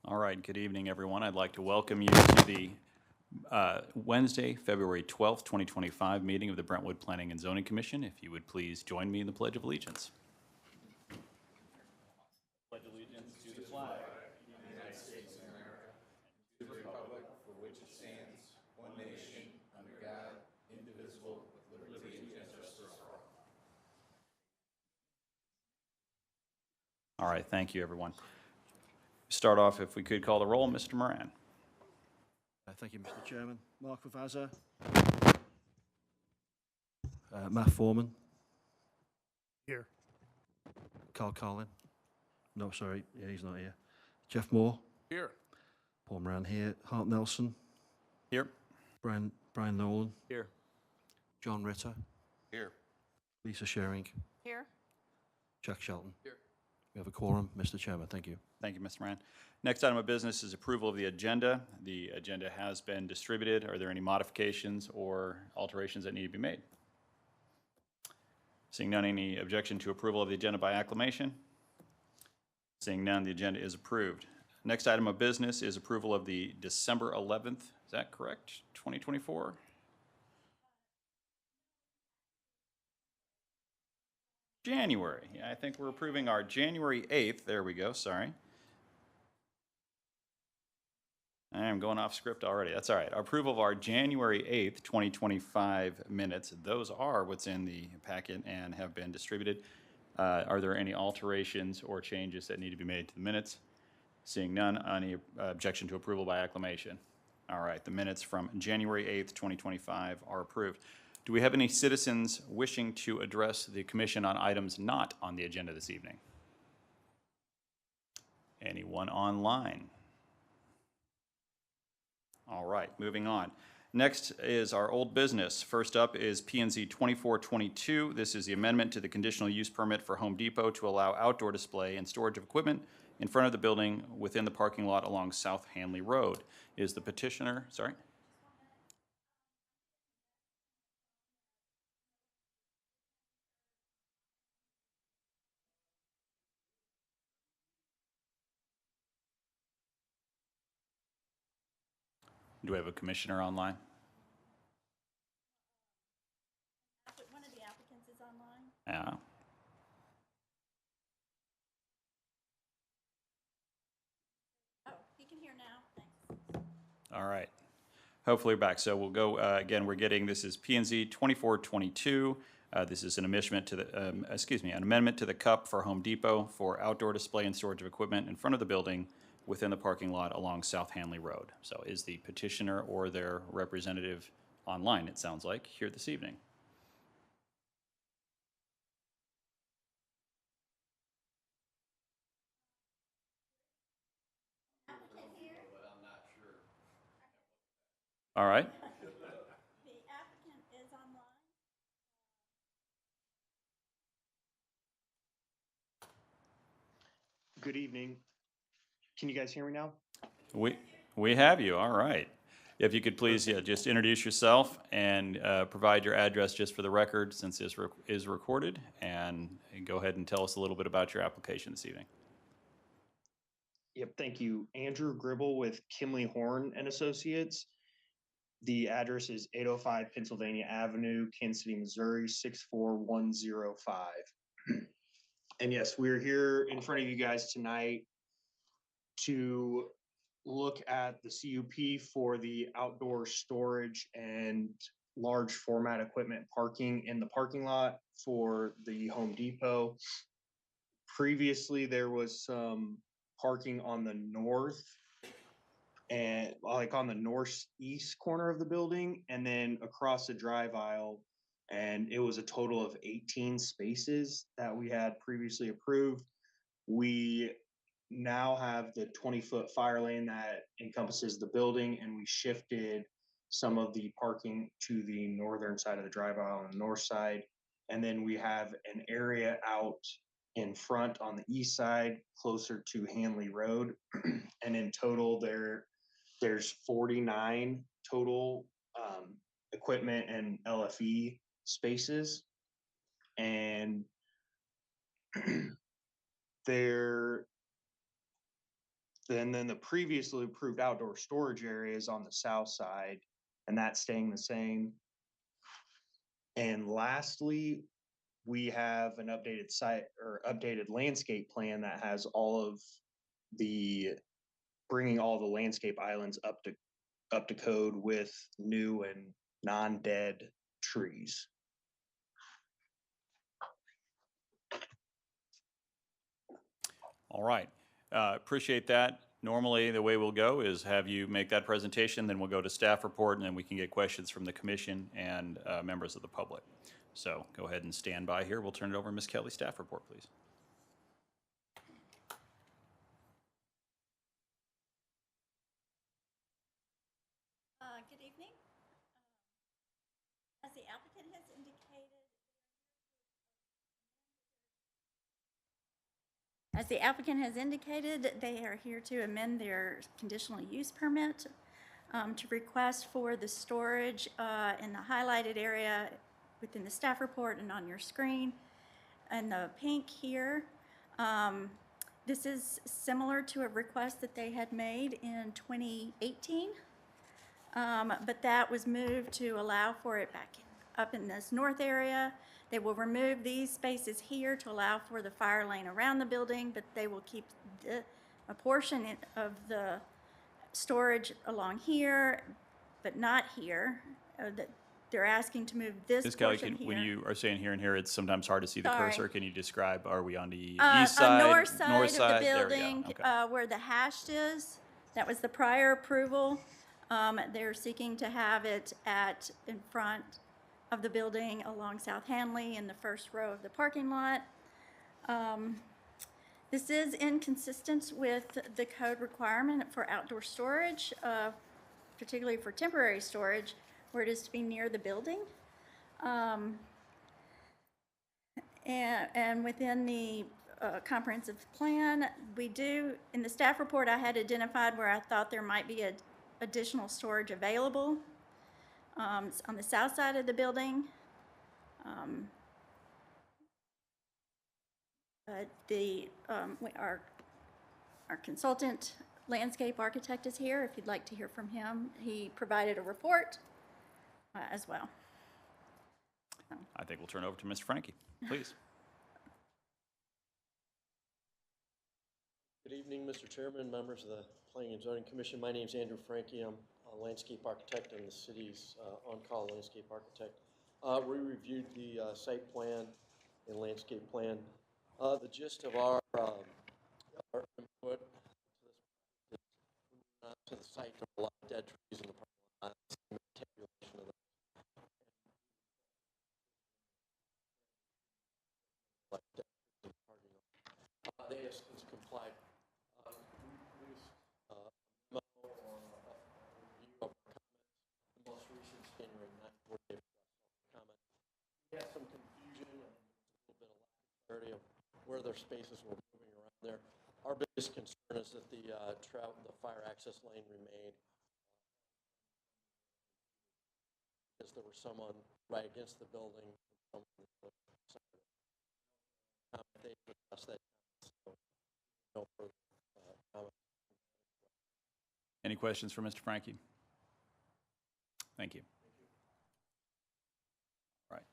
All right, good evening, everyone. I'd like to welcome you to the Wednesday, February 12th, 2025 meeting of the Brentwood Planning and Zoning Commission. If you would please join me in the Pledge of Allegiance. Pledge allegiance to the flag. All right, thank you, everyone. Start off, if we could call the roll, Mr. Moran. Thank you, Mr. Chairman. Mark Vavaza. Matt Foreman. Here. Carl Carlin. No, sorry. Yeah, he's not here. Jeff Moore. Here. Paul Moran here. Hart Nelson. Here. Brian Nolan. Here. John Ritter. Here. Lisa Shering. Here. Jack Shelton. Here. We have a quorum, Mr. Chairman. Thank you. Thank you, Mr. Moran. Next item of business is approval of the agenda. The agenda has been distributed. Are there any modifications or alterations that need to be made? Seeing none, any objection to approval of the agenda by acclamation? Seeing none, the agenda is approved. Next item of business is approval of the December 11th, is that correct, 2024? January, yeah, I think we're approving our January 8th, there we go, sorry. I am going off script already, that's all right. Approval of our January 8th, 2025 minutes. Those are what's in the packet and have been distributed. Are there any alterations or changes that need to be made to the minutes? Seeing none, any objection to approval by acclamation? All right, the minutes from January 8th, 2025 are approved. Do we have any citizens wishing to address the commission on items not on the agenda this evening? Anyone online? All right, moving on. Next is our old business. First up is P&Z 2422. This is the amendment to the conditional use permit for Home Depot to allow outdoor display and storage of equipment in front of the building within the parking lot along South Hanley Road. Is the petitioner, sorry? Do we have a commissioner online? One of the applicants is online. Yeah. Oh, he can hear now. Thanks. All right. Hopefully we're back. So we'll go, again, this is P&Z 2422. This is an amendment to the, an amendment to the CUP for Home Depot for outdoor display and storage of equipment in front of the building within the parking lot along South Hanley Road. So is the petitioner or their representative online, it sounds like, here this evening? All right. The applicant is online. Good evening. Can you guys hear me now? We have you. All right. If you could please, just introduce yourself and provide your address just for the record, since this is recorded, and go ahead and tell us a little bit about your application this evening. Yep, thank you. Andrew Gribble with Kimley Horn and Associates. The address is 805 Pennsylvania Avenue, Kansas City, Missouri, 64105. And yes, we're here in front of you guys tonight to look at the CUP for the outdoor storage and large format equipment parking in the parking lot for the Home Depot. Previously, there was some parking on the north and like on the northeast corner of the building and then across the drive aisle. And it was a total of 18 spaces that we had previously approved. We now have the 20-foot fire lane that encompasses the building, and we shifted some of the parking to the northern side of the drive aisle on the north side. And then we have an area out in front on the east side, closer to Hanley Road. And in total, there's 49 total equipment and LFE spaces. And then the previously approved outdoor storage area is on the south side, and that's staying the same. And lastly, we have an updated site or updated landscape plan that has all of the, bringing all the landscape islands up to code with new and non-dead trees. All right. Appreciate that. Normally, the way we'll go is have you make that presentation, then we'll go to staff report, and then we can get questions from the commission and members of the public. So go ahead and stand by here. We'll turn it over to Ms. Kelly, staff report, please. Good evening. As the applicant has indicated, they are here to amend their conditional use permit to request for the storage in the highlighted area within the staff report and on your screen. And the pink here, this is similar to a request that they had made in 2018. But that was moved to allow for it back up in this north area. They will remove these spaces here to allow for the fire lane around the building, but they will keep a portion of the storage along here, but not here. They're asking to move this Ms. Kelly, portion here. when you are saying here and here, it's sometimes hard to see the Sorry. cursor. Can you describe, are we on the east On side, north side of the There we go. building, Okay. where the hashed is, that was the prior approval. They're seeking to have it in front of the building along South Hanley in the first row of the parking lot. This is inconsistent with the code requirement for outdoor storage, particularly for temporary storage, where it is to be near the building. And within the comprehensive plan, we do, in the staff report, I had identified where I thought there might be additional storage available on the south side of the building. Our consultant landscape architect is here if you'd like to hear from him. He provided a report as well. I think we'll turn it over to Mr. Frankie, please. Good evening, Mr. Chairman, members of the Planning and Zoning Commission. My name is Andrew Frankie. I'm a landscape architect and the city's on-call landscape architect. We reviewed the site plan and landscape plan. The gist of our input to the site, there are a lot of dead trees in the parking lot. Tabulation of they have since complied. The most recent January 9th, they comment. We had some confusion and a little bit of lack of clarity of where their spaces were moving around there. Our biggest concern is that the fire access lane remained, because there was someone right against the building. They addressed that. So no further comment. Any questions for Mr. Frankie? Thank you. All right.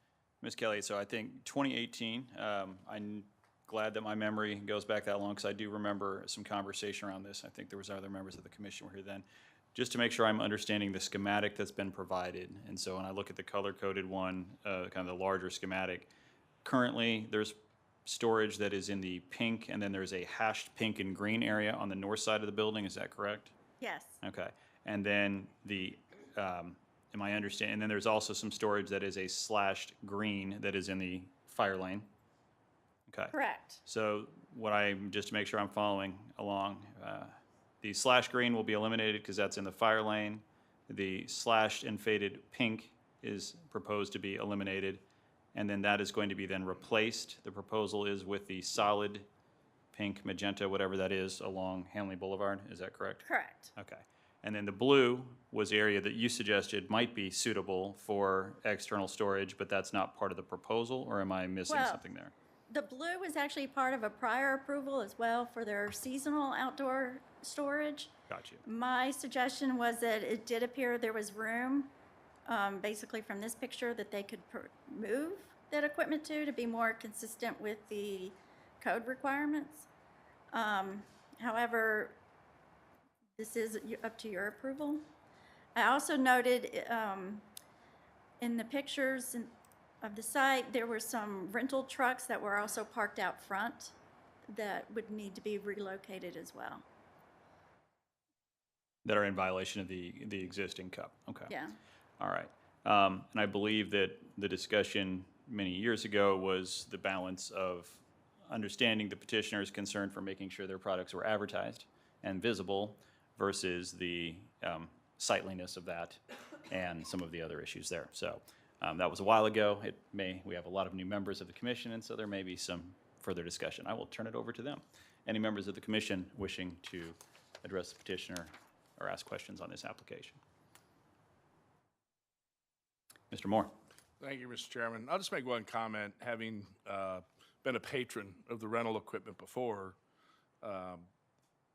Ms. Kelly, so I think 2018, I'm glad that my memory goes back that long because I do remember some conversation around this. I think there was other members of the commission were here then. Just to make sure I'm understanding the schematic that's been provided. And so when I look at the color-coded one, kind of the larger schematic, currently there's storage that is in the pink, and then there's a hashed pink and green area on the north side of the building. Is that correct? Yes. Okay. And then am I understanding? And then there's also some storage that is a slashed green that is in the fire lane. Okay. Correct. So just to make sure I'm following along, the slash green will be eliminated because that's in the fire lane. The slashed and faded pink is proposed to be eliminated, and then that is going to be then replaced. The proposal is with the solid pink, magenta, whatever that is, along Hanley Boulevard. Is that correct? Correct. Okay. And then the blue was the area that you suggested might be suitable for external storage, but that's not part of the proposal, or am I missing Well, something there? The blue was actually part of a prior approval as well for their seasonal outdoor storage. Got you. My suggestion was that it did appear there was room, basically from this picture, that they could move that equipment to be more consistent with the code requirements. However, this is up to your approval. I also noted in the pictures of the site, there were some rental trucks that were also parked out front that would need to be relocated as well. That are in violation of the existing cup. Okay. Yeah. All right. And I believe that the discussion many years ago was the balance of understanding the petitioner's concern for making sure their products were advertised and visible versus the sightliness of that and some of the other issues there. So that was a while ago. We have a lot of new members of the commission, and so there may be some further discussion. I will turn it over to them. Any members of the commission wishing to address the petitioner or ask questions on this application? Mr. Moore. Thank you, Mr. Chairman. I'll just make one comment. Having been a patron of the rental equipment before,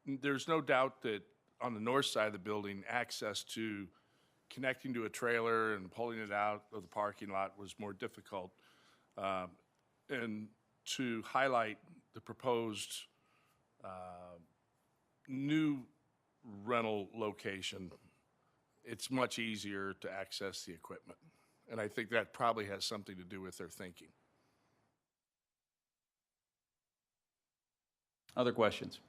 there's no doubt that on the north side of the building, access to connecting to a trailer and pulling it out of the parking lot was more difficult. And to highlight the proposed new rental location, it's much easier to access the equipment. And I think that probably has something to do with their thinking. Other questions?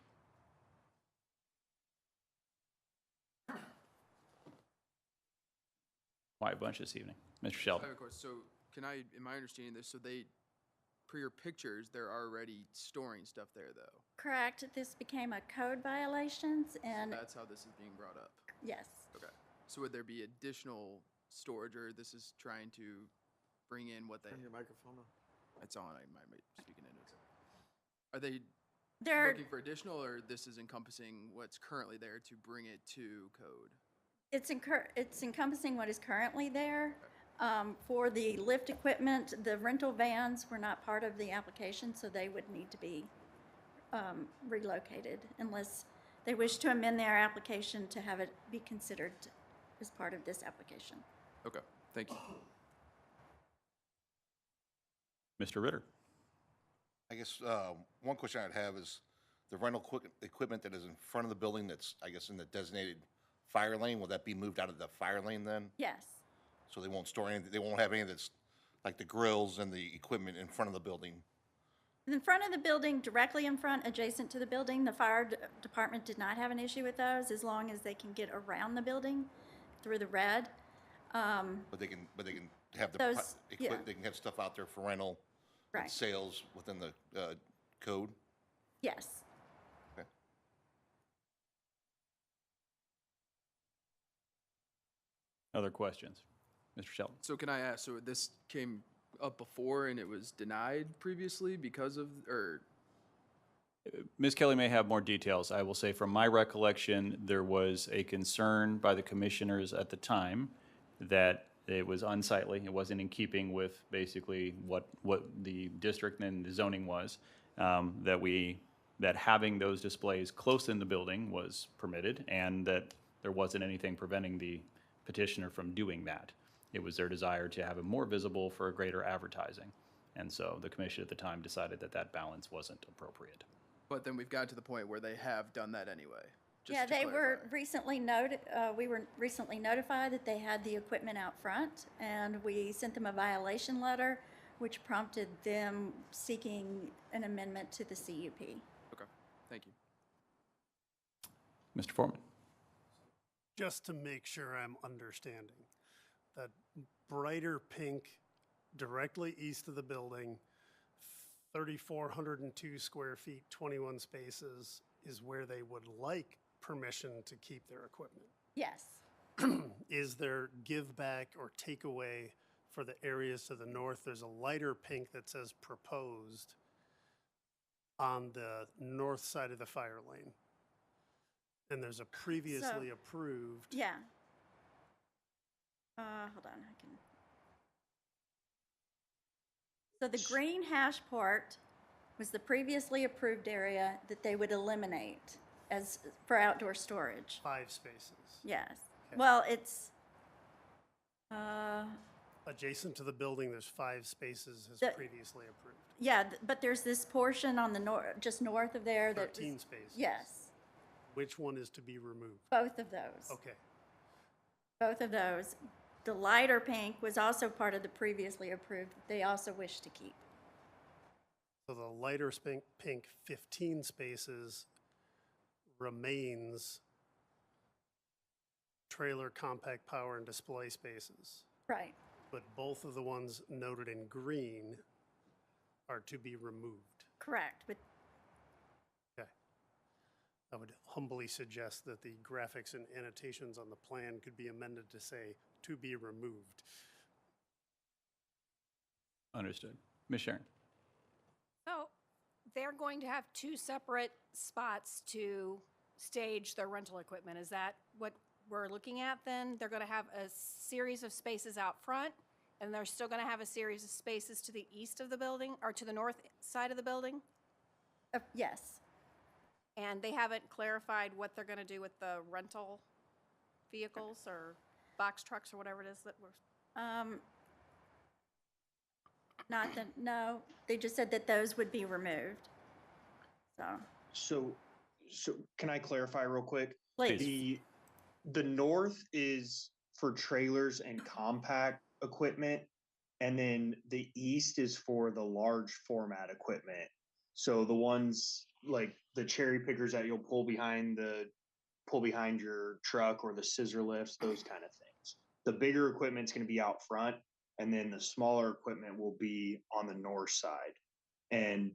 Quiet bunch this evening. Mr. I Sheldon. have a question. So am I understanding this? So per your pictures, they're already storing stuff there though? Correct. This became a code violations, and That's how this is being brought up? yes. Okay. So would there be additional storage, or this is trying to bring in what they? Turn your microphone on. It's on, I might be speaking into it. Are they They're, looking for additional, or this is encompassing what's currently there to bring it to code? it's encompassing what is currently there. For the lift equipment, the rental vans were not part of the application, so they would need to be relocated unless they wish to amend their application to have it be considered as part of this application. Okay, thank you. Mr. Ritter. I guess one question I'd have is the rental equipment that is in front of the building that's, I guess, in the designated fire lane, will that be moved out of the fire lane then? Yes. So they won't store anything, they won't have any that's like the grills and the equipment in front of the building? In front of the building, directly in front, adjacent to the building, the fire department did not have an issue with those as long as they can get around the building through the red. But they can have the Those- equipment, yeah. they can have stuff out there for rental and Right. sales within the code? Yes. Okay. Other questions? Mr. Sheldon. So can I ask, so this came up before and it was denied previously because of, or? Ms. Kelly may have more details. I will say from my recollection, there was a concern by the commissioners at the time that it was unsightly. It wasn't in keeping with basically what the district and the zoning was, that having those displays close in the building was permitted, and that there wasn't anything preventing the petitioner from doing that. It was their desire to have it more visible for a greater advertising. And so the commission at the time decided that that balance wasn't appropriate. But then we've got to the point where they have done that anyway. just Yeah, to they were clarify. recently we were recently notified that they had the equipment out front, and we sent them a violation letter, which prompted them seeking an amendment to the CUP. Okay, thank you. Mr. Foreman. Just to make sure I'm understanding, that brighter pink directly east of the building, 3,402 square feet, 21 spaces, is where they would like permission to keep their equipment. Yes. Is there give back or take away for the areas to the north? There's a lighter pink that says proposed on the north side of the fire lane. And there's a previously approved. Yeah. Hold on, I can. So the green hash part was the previously approved area that they would eliminate as, for outdoor storage. 5 spaces. Yes. Okay. Well, it's, uh, Adjacent to the building, there's 5 spaces as The- previously approved. yeah, but there's this portion on the just north of there that. 13 spaces. Yes, Which one is to be removed? both of those. Okay. Both of those. The lighter pink was also part of the previously approved, that they also wish to keep. So the lighter pink 15 spaces remains trailer, compact power, and display spaces. Right. But both of the ones noted in green are to be removed. Correct, but Okay. I would humbly suggest that the graphics and annotations on the plan could be amended to say, to be removed. Understood. Ms. Sharon? So they're going to have 2 separate spots to stage their rental equipment. Is that what we're looking at then? They're going to have a series of spaces out front, and they're still going to have a series of spaces to the east of the building, or to the north side of the building? yes. And they haven't clarified what they're going to do with the rental vehicles or box trucks or whatever it is that we're... Not that, no, they just said that those would be removed. So, So can I clarify real quick? please. The north is for trailers and compact equipment, and then the east is for the large format equipment. So the ones like the cherry pickers that you'll pull behind your truck, or the scissor lifts, those kind of things. The bigger equipment's going to be out front, and then the smaller equipment will be on the north side. And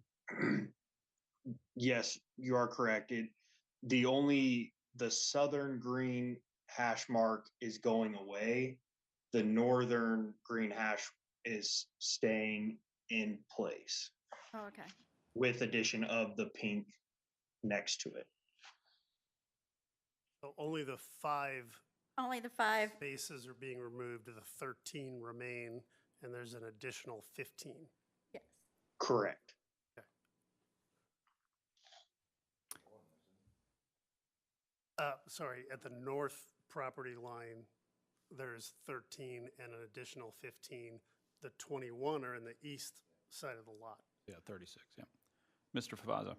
yes, you are correct. The southern green hash mark is going away. The northern green hash is staying in place Oh, okay. with addition of the pink next to it. So only the 5 Only the 5, spaces are being removed, the 13 remain, and there's an additional 15. yes. Correct. Sorry, at the north property line, there's 13 and an additional 15. The 21 are in the east side of the lot. Yeah, 36, yeah. Mr. Favazza?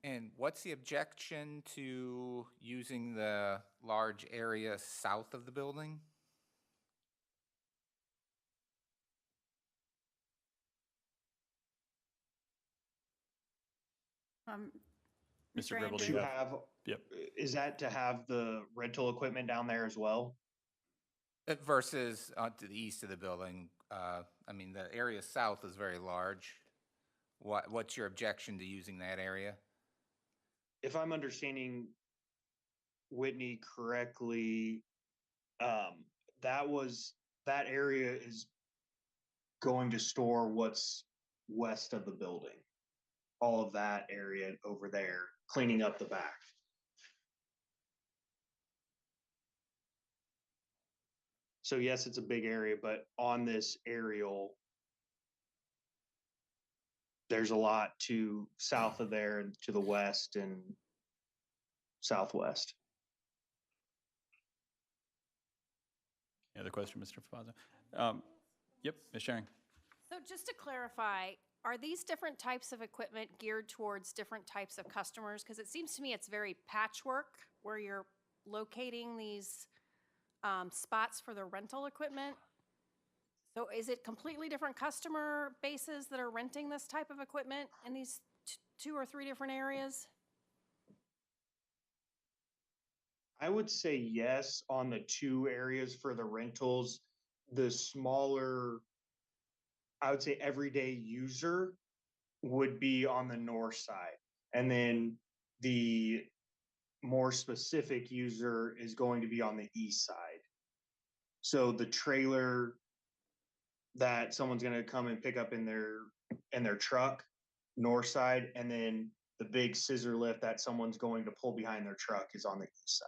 And what's the objection to using the large area south of the building? Mr. Gribble, do To you have? have, Yep. is that to have the rental equipment down there as well? Versus to the east of the building? I mean, the area south is very large. What's your objection to using that area? If I'm understanding Whitney correctly, that area is going to store what's west of the building. All of that area over there, cleaning up the back. So yes, it's a big area, but on this aerial, there's a lot to south of there and to the west and southwest. Any other question, Mr. Favazza? Yep, Ms. Sharon? So just to clarify, are these different types of equipment geared towards different types of customers? Because it seems to me it's very patchwork, where you're locating these spots for the rental equipment. So is it completely different customer bases that are renting this type of equipment in these 2 or 3 different areas? I would say yes on the 2 areas for the rentals. The smaller, I would say everyday user would be on the north side. And then the more specific user is going to be on the east side. So the trailer that someone's going to come and pick up in their truck, north side, and then the big scissor lift that someone's going to pull behind their truck is on the east side.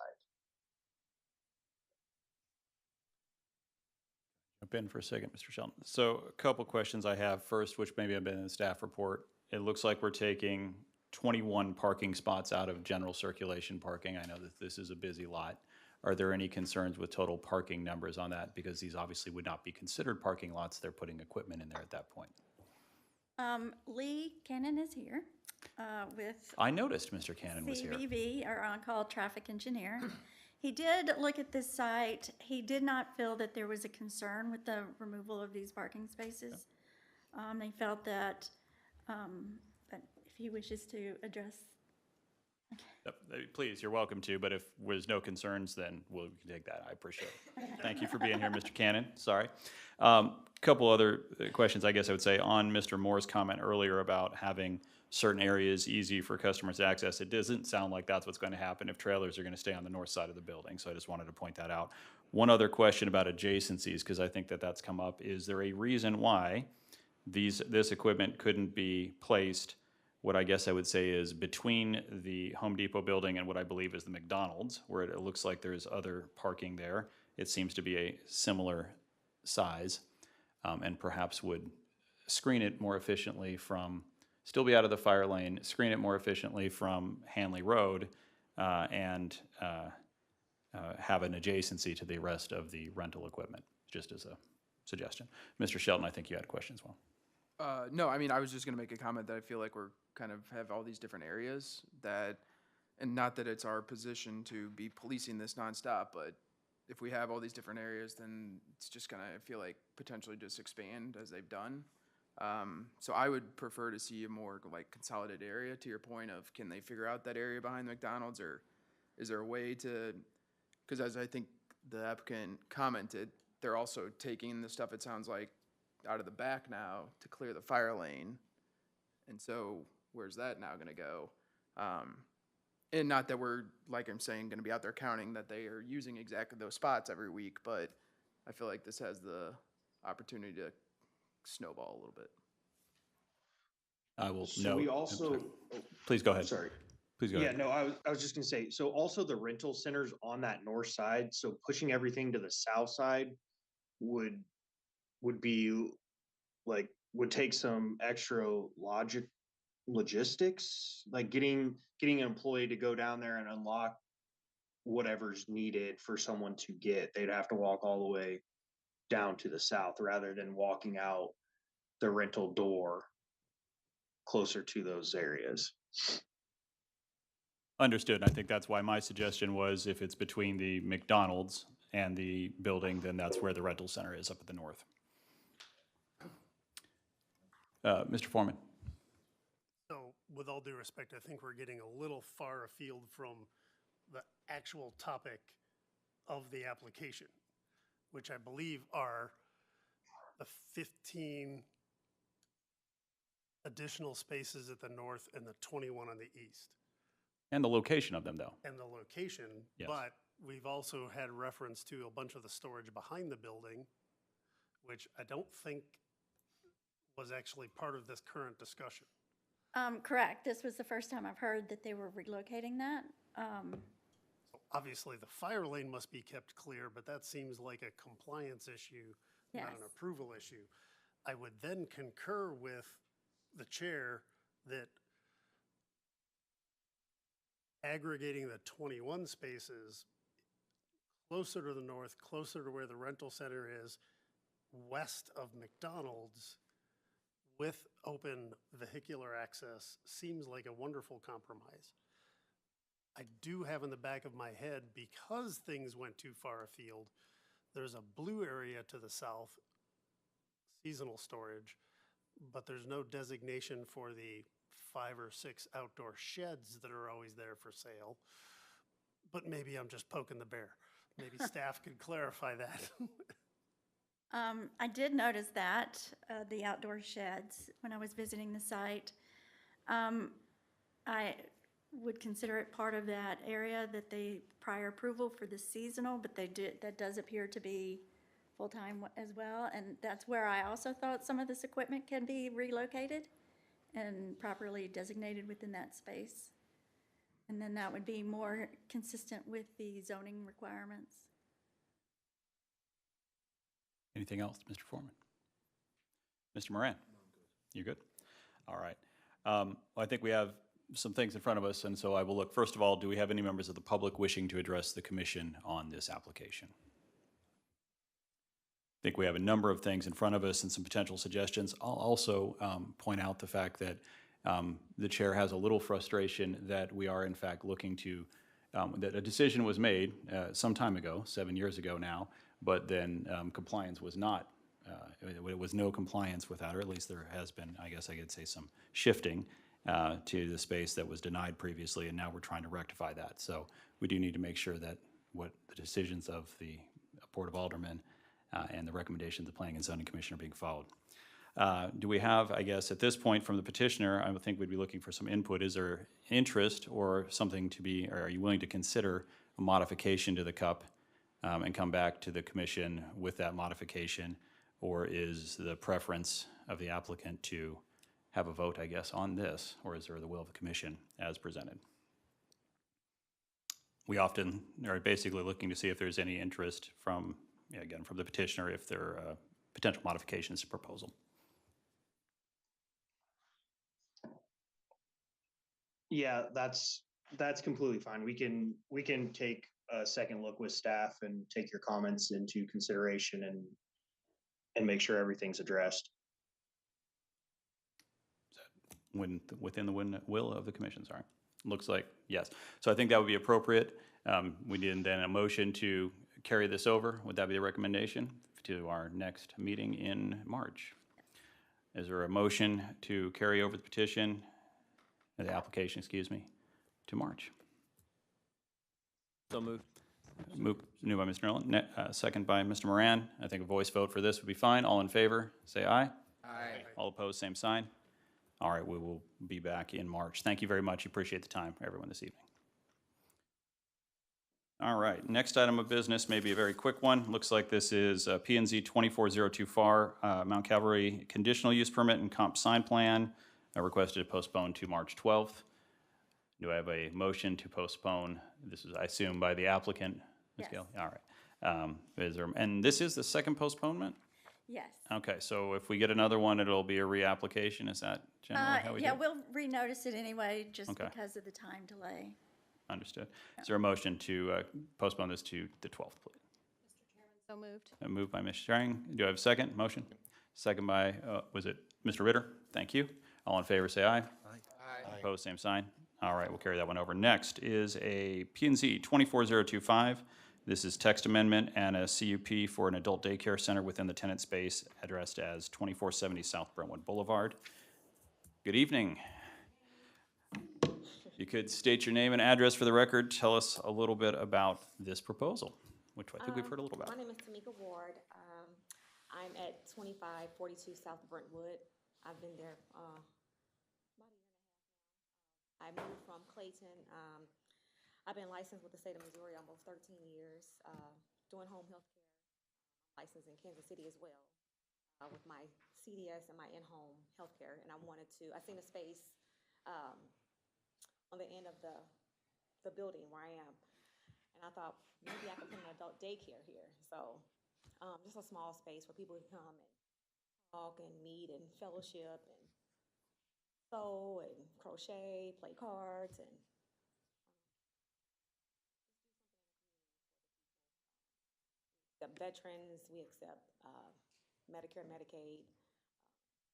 Jump in for a second, Mr. Shelton. So a couple questions I have. First, which maybe have been in the staff report. it looks like we're taking 21 parking spots out of general circulation parking. I know that this is a busy lot. Are there any concerns with total parking numbers on that? Because these obviously would not be considered parking lots. They're putting equipment in there at that point. Lee Cannon is here with I noticed Mr. Cannon was here. CVV, our on-call traffic engineer. He did look at this site. He did not feel that there was a concern with the removal of these parking spaces. He felt that, but if he wishes to address. Yep, please, you're welcome to, but if there's no concerns, then we can take that. I appreciate it. Thank you for being here, Mr. Cannon. Sorry. Couple other questions, I guess I would say, on Mr. Moore's comment earlier about having certain areas easy for customers to access. It doesn't sound like that's what's going to happen if trailers are going to stay on the north side of the building, so I just wanted to point that out. One other question about adjacencies, because I think that that's come up. Is there a reason why this equipment couldn't be placed, what I guess I would say is between the Home Depot building and what I believe is the McDonald's, where it looks like there's other parking there? It seems to be a similar size, and perhaps would screen it more efficiently from, still be out of the fire lane, screen it more efficiently from Hanley Road, and have an adjacency to the rest of the rental equipment, just as a suggestion. Mr. Shelton, I think you had a question as well. No, I mean, I was just going to make a comment that I feel like we're kind of have all these different areas that, and not that it's our position to be policing this nonstop, but if we have all these different areas, then it's just going to, I feel like, potentially just expand as they've done. So I would prefer to see a more like consolidated area, to your point of, can they figure out that area behind McDonald's, or is there a way to, because as I think the applicant commented, they're also taking the stuff, it sounds like, out of the back now to clear the fire lane. And so where's that now going to go? And not that we're, like I'm saying, going to be out there counting that they are using exactly those spots every week, but I feel like this has the opportunity to snowball a little bit. I will So note. we also, Please go ahead. sorry. Please go Yeah, ahead. no, I was just gonna say, so also the rental centers on that north side, so pushing everything to the south side would be like, would take some extra logistics, like getting an employee to go down there and unlock whatever's needed for someone to get. They'd have to walk all the way down to the south rather than walking out the rental door closer to those areas. Understood. I think that's why my suggestion was, if it's between the McDonald's and the building, then that's where the rental center is, up at the north. Mr. Foreman. So with all due respect, I think we're getting a little far afield from the actual topic of the application, which I believe are the 15 additional spaces at the north and the 21 on the east. And the location of them, though. And the location, Yes. but we've also had reference to a bunch of the storage behind the building, which I don't think was actually part of this current discussion. Correct. This was the first time I've heard that they were relocating that. So obviously, the fire lane must be kept clear, but that seems like a compliance issue, not an Yes. approval issue. I would then concur with the chair that aggregating the 21 spaces closer to the north, closer to where the rental center is, west of McDonald's, with open vehicular access, seems like a wonderful compromise. I do have in the back of my head, because things went too far afield, there's a blue area to the south, seasonal storage, but there's no designation for the 5 or 6 outdoor sheds that are always there for sale. But maybe I'm just poking the bear. Maybe staff could clarify that. I did notice that, the outdoor sheds, when I was visiting the site. I would consider it part of that area that they prior approval for the seasonal, but that does appear to be full-time as well. And that's where I also thought some of this equipment can be relocated and properly designated within that space. And then that would be more consistent with the zoning requirements. Anything else, Mr. Foreman? Mr. Moran? You good? All right. I think we have some things in front of us, and so I will look, first of all, do we have any members of the public wishing to address the commission on this application? I think we have a number of things in front of us and some potential suggestions. I'll also point out the fact that the chair has a little frustration that we are in fact looking to, that a decision was made some time ago, 7 years ago now, but then compliance was not, it was no compliance with that, or at least there has been, I guess I could say, some shifting to the space that was denied previously, and now we're trying to rectify that. So we do need to make sure that what the decisions of the Board of Aldermen and the recommendations of the Planning and Zoning Commission are being followed. Do we have, I guess, at this point from the petitioner, I would think we'd be looking for some input. Is there interest or something to be, or are you willing to consider a modification to the CUP and come back to the commission with that modification? Or is the preference of the applicant to have a vote, I guess, on this, or is there the will of the commission as presented? We often are basically looking to see if there's any interest from, again, from the petitioner, if there are potential modifications to proposal. Yeah, that's completely fine. We can take a second look with staff and take your comments into consideration and make sure everything's addressed. Within the will of the commission, sorry. Looks like yes. So I think that would be appropriate. We need then a motion to carry this over. Would that be a recommendation to our next meeting in March? Is there a motion to carry over the petition, the application, excuse me, to March? So moved. Moved by Mr. Nolan, second by Mr. Moran. I think a voice vote for this would be fine. All in favor, say aye. Aye. All opposed, same sign. All right, we will be back in March. Thank you very much. Appreciate the time, everyone, this evening. All right, next item of business may be a very quick one. Looks like this is P&Z 2402 FAR, Mount Calvary conditional use permit and comp sign plan, requested to postpone to March 12th. Do I have a motion to postpone? This is, I assume, by the applicant, Ms. Yes. Gale? All right. And this is the second postponement? Yes. Okay, so if we get another one, it'll be a reapplication, is that generally how we do Yeah, it? we'll renotice it anyway, just Okay. because of the time delay. Understood. Is there a motion to postpone this to the 12th, please? So moved. Moved by Ms. Strang. Do I have a second motion? Second by, was it Mr. Ritter? Thank you. All in favor, say aye. Aye. Opposed, same sign. All right, we'll carry that one over. Next is a P&Z 24025. This is text amendment and a CUP for an adult daycare center within the tenant space addressed as 2470 South Brentwood Boulevard. Good evening. You could state your name and address for the record. Tell us a little bit about this proposal, which I think we've heard a little about. My name is Tamika Ward. I'm at 2542 South Brentwood. I've been there about a year and a half now. I moved from Clayton. I've been licensed with the state of Missouri almost 13 years, doing home health care. Licensed in Kansas City as well, with my CDS and my in-home health care. And I seen a space on the end of the building where I am. And I thought maybe I could put an adult daycare here. So just a small space where people can come and talk and meet and fellowship and sew and crochet, play cards, and accept veterans, we accept Medicare, Medicaid.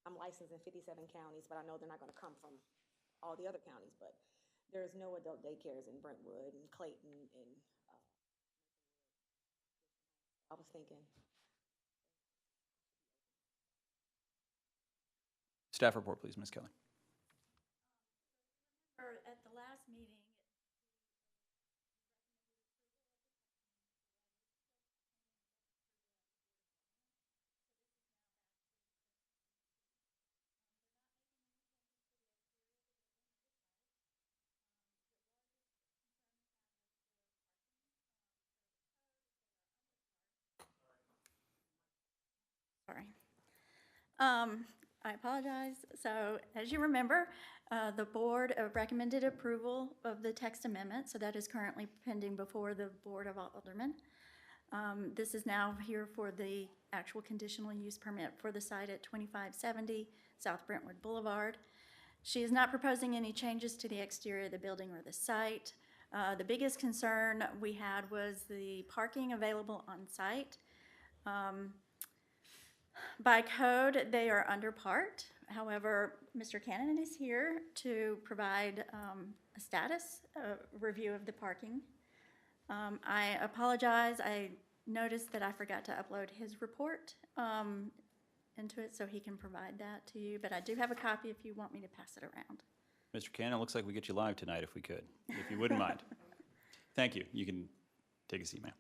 I'm licensed in 57 counties, but I know they're not going to come from all the other counties, but there's no adult daycares in Brentwood and Clayton, and I was thinking. Staff report, please, Ms. Kelly. At the last meeting, sorry. I apologize. So as you remember, the board recommended approval of the text amendment, so that is currently pending before the Board of Aldermen. This is now here for the actual conditional use permit for the site at 2570 South Brentwood Boulevard. She is not proposing any changes to the exterior of the building or the site. The biggest concern we had was the parking available on site. By code, they are underparked. However, Mr. Cannon is here to provide a status review of the parking. I apologize. I noticed that I forgot to upload his report into it, so he can provide that to you. But I do have a copy if you want me to pass it around. Mr. Cannon, it looks like we get you live tonight if we could, if you wouldn't mind. Thank you. You can take a seat, ma'am.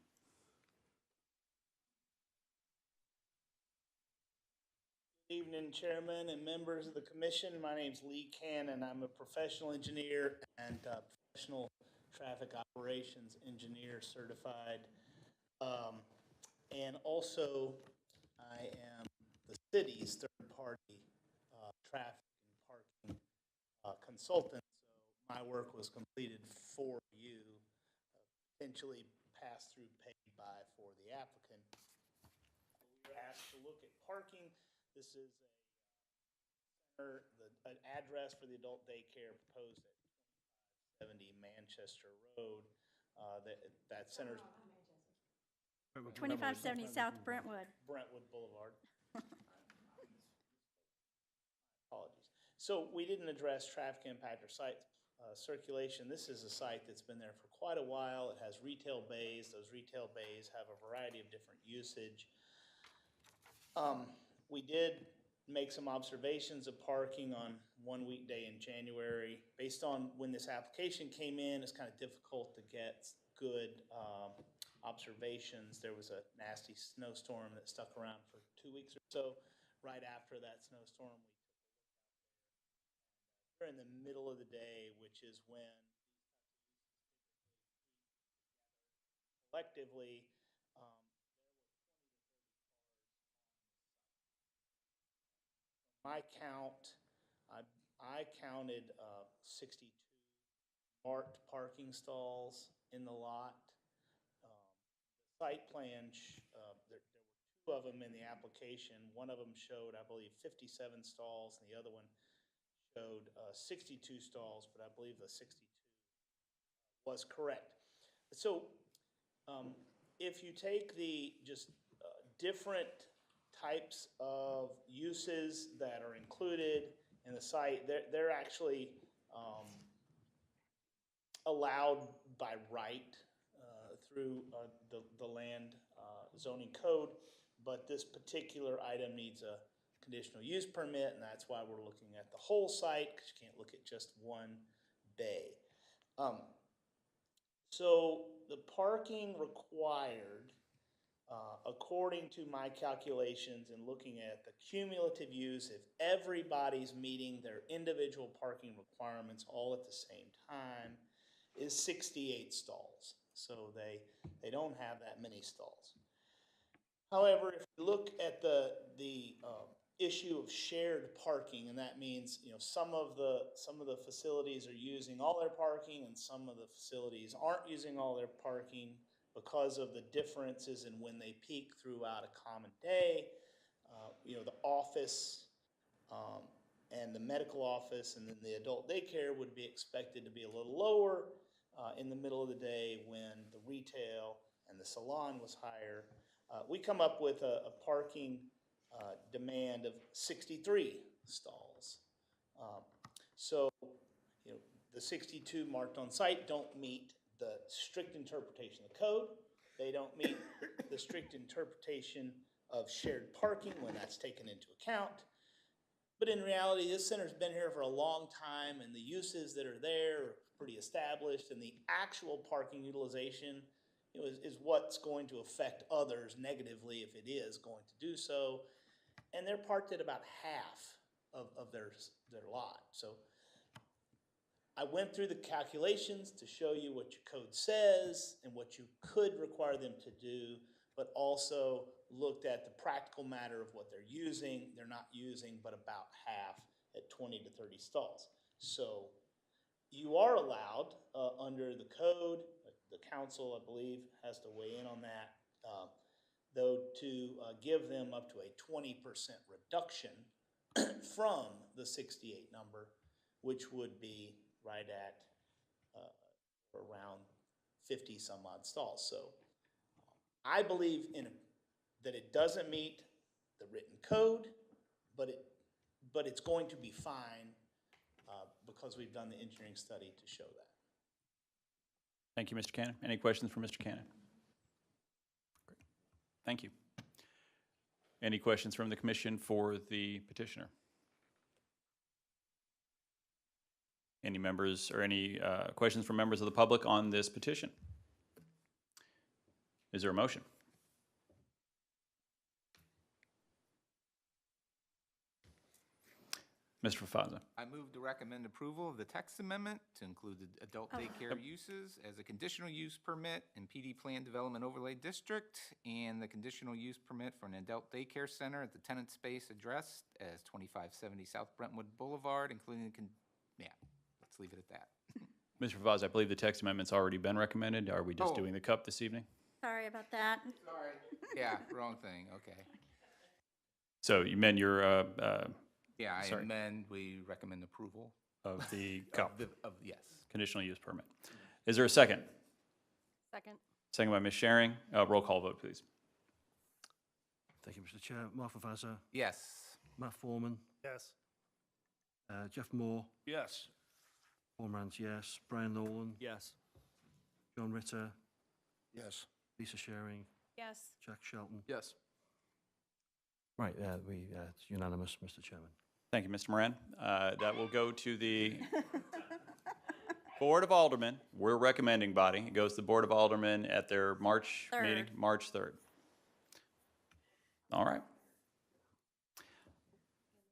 Good evening, Chairman and members of the Commission. My name's Lee Cannon. I'm a professional engineer and professional traffic operations engineer certified. And also, I am the city's third-party traffic and parking consultant. So my work was completed for you, potentially passed through, paid by for the applicant. We were asked to look at parking. This is an address for the adult daycare proposed at 70 Manchester Road. That centers 2570 South Brentwood. Brentwood Boulevard. Apologies. So we didn't address traffic impact or site circulation. This is a site that's been there for quite a while. It has retail bays. Those retail bays have a variety of different usage. We did make some observations of parking on one weekday in January. Based on when this application came in, it's kind of difficult to get good observations. There was a nasty snowstorm that stuck around for 2 weeks or so. Right after that snowstorm, we took a look out there. We're in the middle of the day, which is when collectively my count, I counted 62 marked parking stalls in the lot. The site plan, there were 2 of them in the application. One of them showed, I believe, 57 stalls, and the other one showed 62 stalls, but I believe the 62 was correct. So if you take the just different types of uses that are included in the site, they're actually allowed by right through the land zoning code, but this particular item needs a conditional use permit, and that's why we're looking at the whole site, because you can't look at just one bay. So the parking required, according to my calculations and looking at the cumulative use, if everybody's meeting their individual parking requirements all at the same time, is 68 stalls. So they don't have that many stalls. However, if you look at the issue of shared parking, and that means some of the facilities are using all their parking, and some of the facilities aren't using all their parking because of the differences in when they peak throughout a common day. The office and the medical office, and then the adult daycare would be expected to be a little lower in the middle of the day when the retail and the salon was higher. We come up with a parking demand of 63 stalls. So, the 62 marked on site don't meet the strict interpretation of the code. They don't meet the strict interpretation of shared parking when that's taken into account. But in reality, this center's been here for a long time, and the uses that are there are pretty established, and the actual parking utilization is what's going to affect others negatively if it is going to do so. And they're parked at about half of their lot. So I went through the calculations to show you what your code says and what you could require them to do, but also looked at the practical matter of what they're using. They're not using but about half at 20 to 30 stalls. So you are allowed under the code, the council, I believe, has to weigh in on that, though, to give them up to a 20% reduction from the 68 number which would be right at around 50 some odd stalls. So I believe that it doesn't meet the written code, but it's going to be fine because we've done the engineering study to show that. Thank you, Mr. Cannon. Any questions for Mr. Cannon? Great. Thank you. Any questions from the commission for the petitioner? Any members or any questions from members of the public on this petition? Is there a motion? Mr. Fafaza. I move to recommend approval of the text amendment to include the adult daycare uses as a conditional use permit in PD Plan Development Overlay District and the conditional use permit for an adult daycare center at the tenant space addressed as 2570 South Brentwood Boulevard, including let's leave it at that. Mr. Fafaza, I believe the text amendment's already been recommended. Are we just doing the cup this evening? Sorry about that. Sorry. Yeah, wrong thing. Okay. So you amend your Yeah, I Sorry. amend, we recommend approval. of the cup Yes. conditional use permit. Is there a second? Second. Second by Ms. Sharing. Roll call vote, please. Thank you, Mr. Chair. Martha Vazza, Yes. Matt Foreman, Yes. Jeff Moore, Yes. Paul Rance, yes. Brian Nolan, Yes. John Ritter, Yes. Lisa Sharing, Yes. Jack Shelton. Yes. Right, it's unanimous, Mr. Chairman. Thank you, Mr. Moran. That will go to the Board of Aldermen. We're recommending body. It goes to the Board of Aldermen at their March meeting, March 3rd. All right.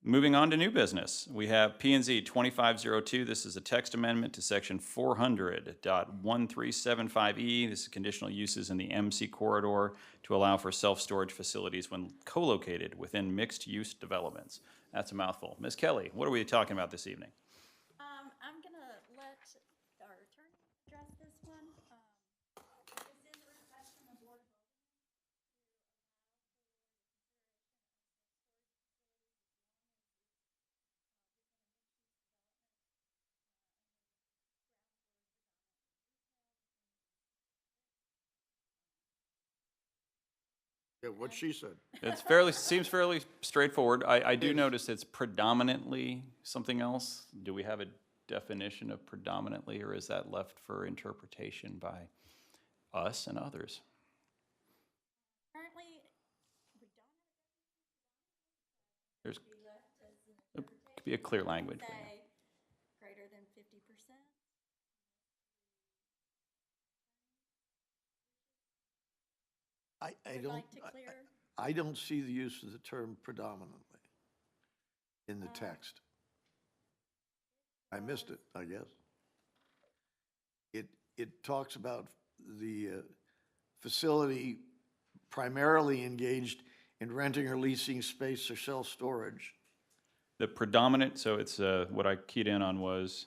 Moving on to new business, we have P&Z 2502. This is a text amendment to section 400.1375E. This is conditional uses in the MC corridor to allow for self-storage facilities when co-located within mixed-use developments. That's a mouthful. Ms. Kelly, what are we talking about this evening? I'm gonna let our attorney address this one. This is a request from the Board of Yeah, what she said. It's seems fairly straightforward. I do notice it's predominantly something else. Do we have a definition of predominantly, or is that left for interpretation by us and others? Currently, we don't There's be left as an could be a clear language. but yeah. say greater than 50%. I Would don't, like to clear. I don't see the use of the term predominantly in the text. I missed it, I guess. It talks about the facility primarily engaged in renting or leasing space or self-storage. The predominant, so it's what I keyed in on was,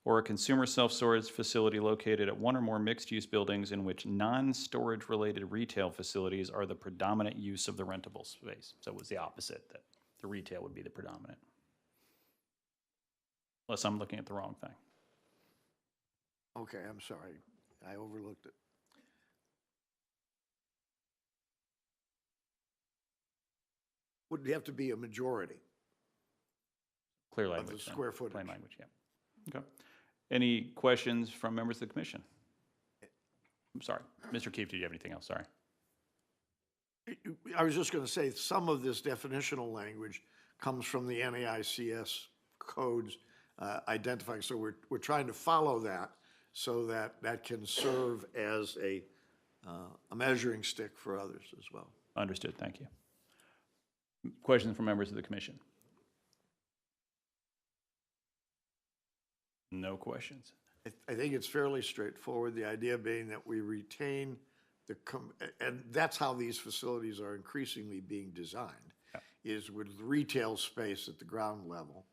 or a consumer self-storage facility located at one or more mixed-use buildings in which non-storage related retail facilities are the predominant use of the rentable space. So it was the opposite, that the retail would be the predominant. Unless I'm looking at the wrong thing. Okay, I'm sorry, I overlooked it. Would it have to be a majority? Clear Of the language. then. square footage. Plain language, yeah. Okay. Any questions from members of the commission? I'm sorry. Mr. Keefe, did you have anything else? Sorry. I was just going to say, some of this definitional language comes from the NAICS codes identifying, so we're trying to follow that so that that can serve as a measuring stick for others as well. Understood. Thank you. Questions from members of the commission? No questions. I think it's fairly straightforward, the idea being that we retain and that's how these facilities are increasingly being designed, is with retail space at the ground level,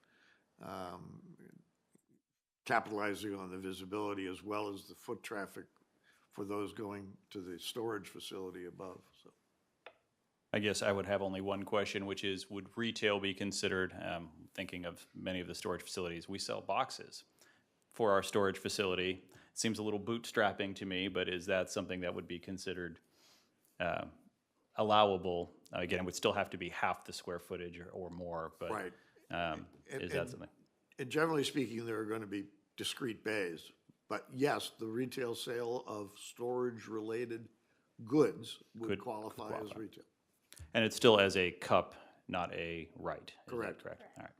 capitalizing on the visibility as well as the foot traffic for those going to the storage facility above. So I guess I would have only one question, which is, would retail be considered, thinking of many of the storage facilities, we sell boxes for our storage facility. Seems a little bootstrapping to me, but is that something that would be considered allowable? Again, it would still have to be half the square footage or more, but Right. is that something? And generally speaking, there are going to be discrete bays. But yes, the retail sale of storage-related goods would Could qualify as qualify. retail. And it's still as a cup, not a right. Is that Correct. correct? All right.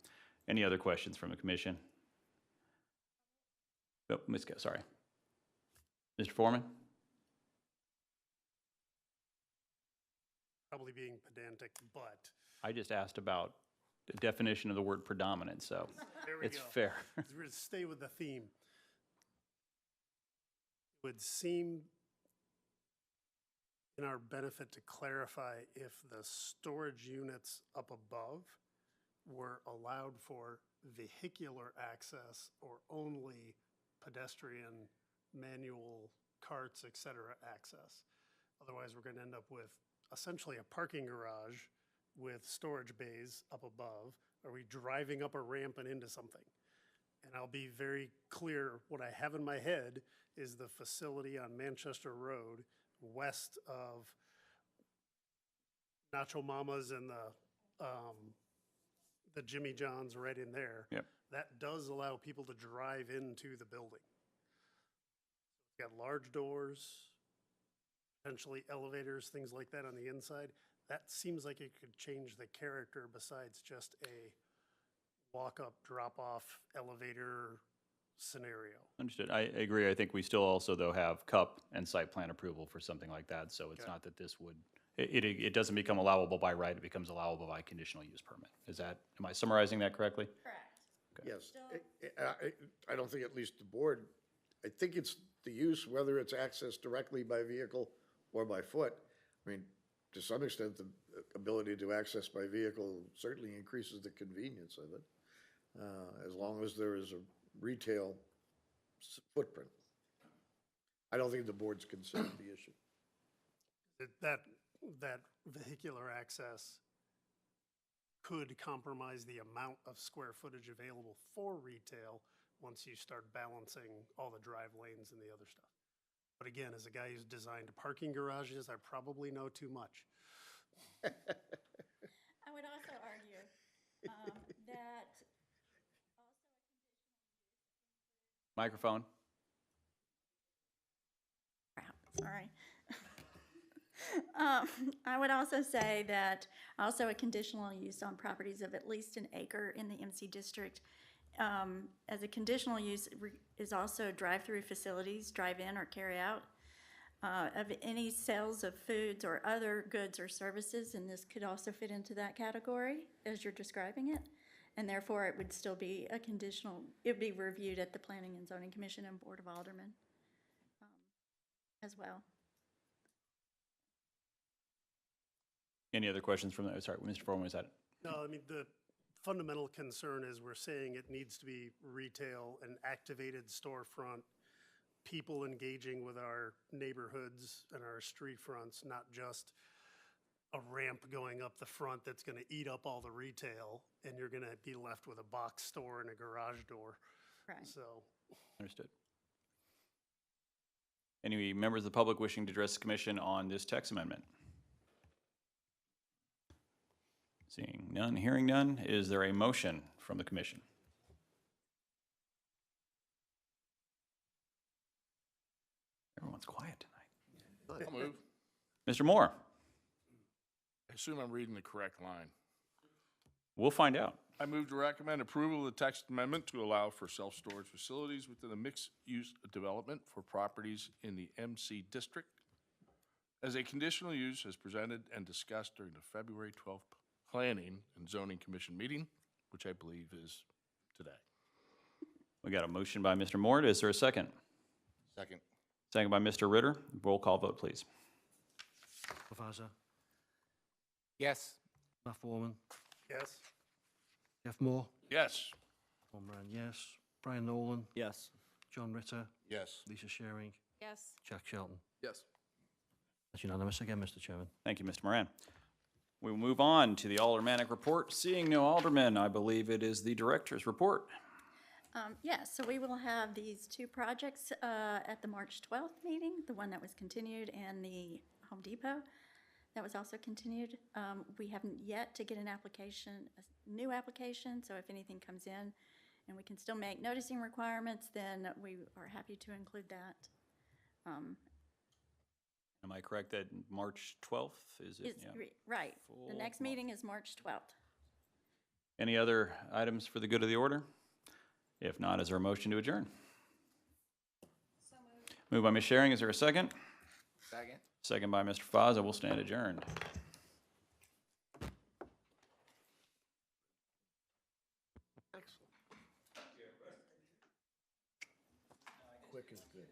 Any other questions from the commission? Oh, sorry. Mr. Foreman? Probably being pedantic, but I just asked about the definition of the word predominant, so there we it's go. fair. We're going to stay with the theme. It would seem in our benefit to clarify if the storage units up above were allowed for vehicular access or only pedestrian, manual, carts, et cetera, access. Otherwise, we're going to end up with essentially a parking garage with storage bays up above. Are we driving up a ramp and into something? And I'll be very clear, what I have in my head is the facility on Manchester Road west of Nacho Mama's and the Jimmy John's right in there. Yep. That does allow people to drive into the building. Got large doors, potentially elevators, things like that on the inside. That seems like it could change the character besides just a walk-up, drop-off elevator scenario. Understood. I agree. I think we still also, though, have CUP and site plan approval for something like that. So it's Okay. not that this would, it doesn't become allowable by right, it becomes allowable by conditional use permit. Am I summarizing that correctly? Correct. Yes. I don't think at least the board, I think it's the use, whether it's accessed directly by vehicle or by foot. I mean, to some extent, the ability to access by vehicle certainly increases the convenience of it, as long as there is a retail footprint. I don't think the board's considered the issue. That vehicular access could compromise the amount of square footage available for retail once you start balancing all the drive lanes and the other stuff. But again, as a guy who's designed parking garages, I probably know too much. I would also argue that Microphone? crap, sorry. I would also say that also a conditional use on properties of at least an acre in the MC district. As a conditional use is also drive-through facilities, drive-in or carry-out of any sales of foods or other goods or services, and this could also fit into that category as you're describing it. And therefore, it would still be a conditional, it would be reviewed at the Planning and Zoning Commission and Board of Aldermen as well. Any other questions from sorry, Mr. Foreman, was that? No, I mean, the fundamental concern is we're saying it needs to be retail, an activated storefront, people engaging with our neighborhoods and our street fronts, not just a ramp going up the front that's going to eat up all the retail, and you're going to be left with a box store and a garage door. Right. So, Understood. Any members of the public wishing to address the commission on this text amendment? Seeing none, hearing none, is there a motion from the commission? Everyone's quiet tonight. I'll move. Mr. Moore, I assume I'm reading the correct line. we'll find out. I move to recommend approval of the text amendment to allow for self-storage facilities within a mixed-use development for properties in the MC district as a conditional use as presented and discussed during the February 12th Planning and Zoning Commission meeting, which I believe is today. We got a motion by Mr. Moore. Is there a second? Second. Second by Mr. Ritter. Roll call vote, please. Lavazza, Yes. Matt Foreman, yes. Jeff Moore, Yes. Tom Moran, yes. Brian Nolan, Yes. John Ritter, Yes. Lisa Shearing, Yes. Jack Shelton. Yes. That's unanimous again, Mr. Chairman. Thank you, Mr. Moran. We will move on to the aldermanic report. Seeing no aldermen, I believe it is the director's report. Yes, so we will have these two projects at the March 12th meeting, the one that was continued and the Home Depot that was also continued. We haven't yet to get an application, a new application, so if anything comes in and we can still make noticing requirements, then we are happy to include that. Am I correct that March 12th is it? It's right. The next meeting is March 12th. Any other items for the good of the order? If not, is there a motion to adjourn? So moved by Ms. Schering. Is there a second? Second. Second by Mr. Foz. I will stand adjourned. Quick is good.